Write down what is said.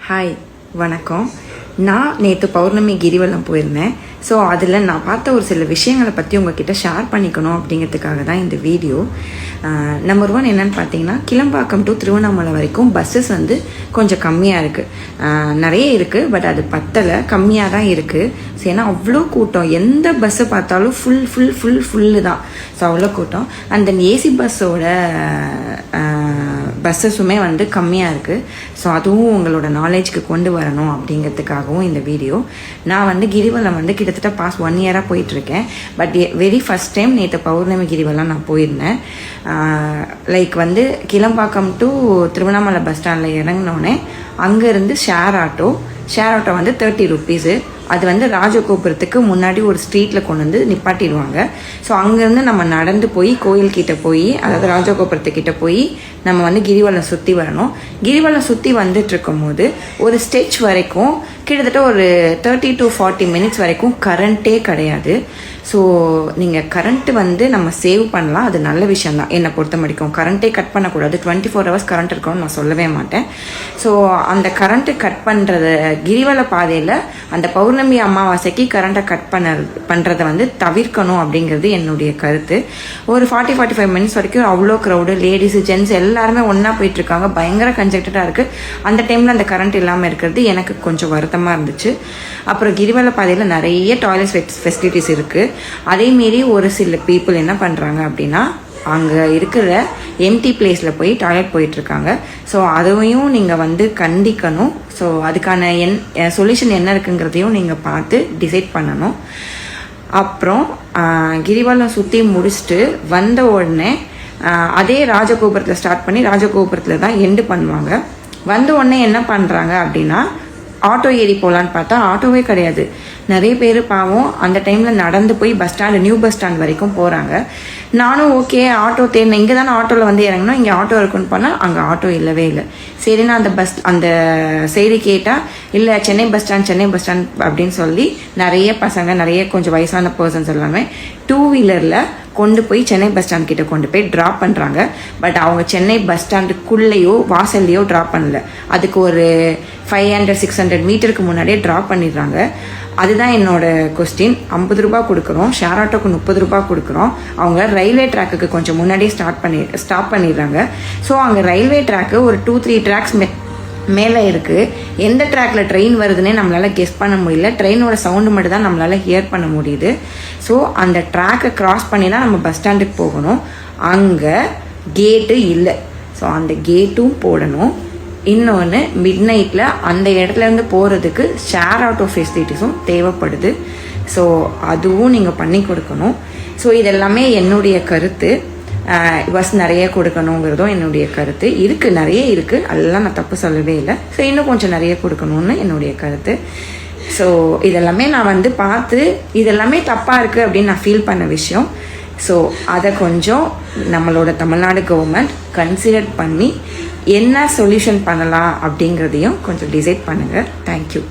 Hi வணக்கம். நான் நேற்று பௌர்ணமி கிரிவலம் போயிருந்தேன். ஸோ அதில் நான் பார்த்த ஒரு சில விஷயங்களை பற்றி உங்ககிட்ட ஷேர் பண்ணிக்கணும் அப்படிங்கிறதுக்காக தான் இந்த வீடியோ. நம்பர் 1 என்னென்னு பார்த்தீங்கன்னா, கிளம்பாக்கம் டு திருவண்ணாமலை வரைக்கும் பஸ்ஸஸ் வந்து கொஞ்சம் கம்மியாக இருக்குது. நிறைய இருக்குது, பட் அது பத்தலை, கம்மியாக தான் இருக்குது. ஸோ ஏன்னா அவ்வளோ கூட்டம், எந்த பஸ்ஸை பார்த்தாலும் ஃபுல்லு தான். ஸோ அவ்வளோ கூட்டம். அண்ட் தென் ஏசி பஸ்ஸோட பஸ்ஸஸுமே வந்து கம்மியாக இருக்குது. ஸோ அதுவும் உங்களோட நாலேஜ்க்கு கொண்டு வரணும் அப்படிங்கிறதுக்காகவும் இந்த வீடியோ. நான் வந்து கிரிவலம் வந்து கிட்டத்தட்ட பாஸ்ட் 1 இயராக போயிட்டுருக்கேன். பட் வெரி ஃபஸ்ட் டைம் நேற்று பௌர்ணமி கிரிவலம் நான் போயிருந்தேன். லைக் வந்து கிளம்பாக்கம் டு திருவண்ணாமலை பஸ் ஸ்டாண்டில் இறங்கினோடனே அங்கேருந்து ஷேர் ஆட்டோ வந்து 30 ருப்பீஸு. அது வந்து ராஜகோபுரத்துக்கு முன்னாடி ஒரு ஸ்ட்ரீட்டில் கொண்டு வந்து நிப்பாட்டிடுவாங்க. ஸோ அங்கேருந்து நம்ம நடந்து போய் கோயில்கிட்ட போய், அதாவது ராஜகோபுரத்துக்கிட்ட போய் நம்ம வந்து கிரிவலம் சுற்றி வரணும். கிரிவலம் சுற்றி வந்துட்டு இருக்கும் போது ஒரு ஸ்டெச் வரைக்கும் கிட்டத்தட்ட ஒரு 30 to 40 மினிட்ஸ் வரைக்கும் கரண்ட்டே கிடையாது. ஸோ நீங்கள் கரண்ட்டு வந்து நம்ம சேவ் பண்ணலாம், அது நல்ல விஷயந்தான். என்னை பொறுத்த முடிக்கும் கரண்ட்டே கட் பண்ணக்கூடாது. 24 hours கரண்ட் இருக்கணும்னு நான் சொல்லவே மாட்டேன். ஸோ அந்த கரண்ட்டு கட் பண்ணுறத கிரிவல பாதையில் அந்த பௌர்ணமி அமாவாசைக்கு கரண்ட்டை கட் பண்ணுறதை வந்து தவிர்க்கணும் அப்படிங்கிறது என்னுடைய கருத்து. ஒரு 40-45 மினிட்ஸ் வரைக்கும் அவ்வளோ க்ரௌடு, லேடிஸு ஜென்ட்ஸ் எல்லாருமே ஒன்றா போயிட்டுருக்காங்க. பயங்கர கன்ஜெக்டடாக இருக்குது. அந்த டைமில் அந்த கரண்ட் இல்லாமல் இருக்கிறது எனக்கு கொஞ்சம் வருத்தமாக இருந்துச்சு. அப்புறம் கிரிவல பாதையில் நிறைய டாய்லெட் ஃபெசிலிட்டிஸ் இருக்குது. அதேமாரி ஒரு சில பீப்புள் என்ன பண்ணுறாங்க அப்படின்னா, அங்கே இருக்கிற எம்டி பிளேஸில் போய் டாய்லெட் போயிட்டுருக்காங்க. ஸோ அதையும் நீங்கள் வந்து கண்டிக்கணும். ஸோ அதுக்கான சொல்யூஷன் என்ன இருக்குங்கிறதையும் நீங்கள் பார்த்து டிசைட் பண்ணணும். அப்புறம் கிரிவலம் சுற்றி முடிச்சுட்டு வந்த உடனே அதே ராஜகோபுரத்தில் ஸ்டார்ட் பண்ணி ராஜகோபுரத்தில் தான் எண்டு பண்ணுவாங்க. வந்த உடனே என்ன பண்ணுறாங்க அப்படின்னா, ஆட்டோ ஏறி போகலான்னு பார்த்தா ஆட்டோவே கிடையாது. நிறைய பேர் பாவம் அந்த டைமில் நடந்து போய் bus stand, new bus stand வரைக்கும் போகிறாங்க. நானும் ஓகே ஆட்டோ தேடினேன். இங்கே தானே ஆட்டோவில் வந்து இறங்கணும், இங்கே ஆட்டோ இருக்குன்னு பண்ணால் அங்கே ஆட்டோ இல்லவே இல்லை. சரின்னா அந்த செய்தி கேட்டால், இல்லை சென்னை பஸ் ஸ்டாண்ட் அப்படின்னு சொல்லி நிறைய பசங்க, நிறைய கொஞ்சம் வயசான பர்சன்ஸ் எல்லாமே 2 வீலரில் கொண்டு போய் சென்னை பஸ் ஸ்டாண்ட் கிட்ட கொண்டு போய் ட்ராப் பண்ணுறாங்க. பட் அவங்க சென்னை பஸ் ஸ்டாண்டுக்குள்ளேயோ வாசல்லையோ ட்ராப் பண்ணல. அதுக்கு ஒரு 500-600 மீட்டருக்கு முன்னாடியே ட்ராப் பண்ணிடுறாங்க. அதுதான் என்னோட கொஸ்டின். 50 ரூபா கொடுக்குறோம், ஷேர் ஆட்டோக்கு 30 ரூபா கொடுக்குறோம். அவங்க ரயில்வே ட்ராக்குக்கு கொஞ்சம் முன்னாடியே ஸ்டாப் பண்ணிடுறாங்க. ஸோ அங்கே ரயில்வே ட்ராக்கு ஒரு 2-3 ட்ராக்ஸ் மேலே இருக்குது. எந்த ட்ராக்ல ட்ரெயின் வருதுன்னே நம்மளால் கெஸ் பண்ண முடியல. ட்ரெயினோட சவுண்டு மட்டும் தான் நம்மளால் ஹியர் பண்ண முடியுது. ஸோ அந்த ட்ராக்கை கிராஸ் பண்ணி தான் நம்ம பஸ் ஸ்டாண்டுக்கு போகணும். அங்கே கேட்டு இல்லை. ஸோ அந்த கேட்டும் போடணும். இன்னொன்று, மிட் நைட்டில் அந்த இடத்துலேருந்து போகிறதுக்கு ஷேர் ஆட்டோ ஃபெசிலிட்டிஸும் தேவைப்படுது. ஸோ அதுவும் நீங்கள் பண்ணி கொடுக்கணும். ஸோ இதெல்லாமே என்னுடைய கருத்து. பஸ் நிறைய கொடுக்கணுங்கிறதும் என்னுடைய கருத்து. இருக்குது, நிறைய இருக்குது, அதெல்லாம் நான் தப்பு சொல்லவே இல்லை. ஸோ இன்னும் கொஞ்சம் நிறைய கொடுக்கணும்னு என்னுடைய கருத்து. ஸோ இதெல்லாமே நான் வந்து பார்த்து இதெல்லாமே தப்பாக இருக்குது அப்படின்னு நான் ஃபீல் பண்ண விஷயம். ஸோ அதை கொஞ்சம் நம்மளோட தமிழ்நாடு கவர்மெண்ட் கன்சிடர் பண்ணி என்ன சொல்யூஷன் பண்ணலாம் அப்படிங்கிறதையும் கொஞ்சம் டிசைட் பண்ணுங்கள். தேங்க்யூ.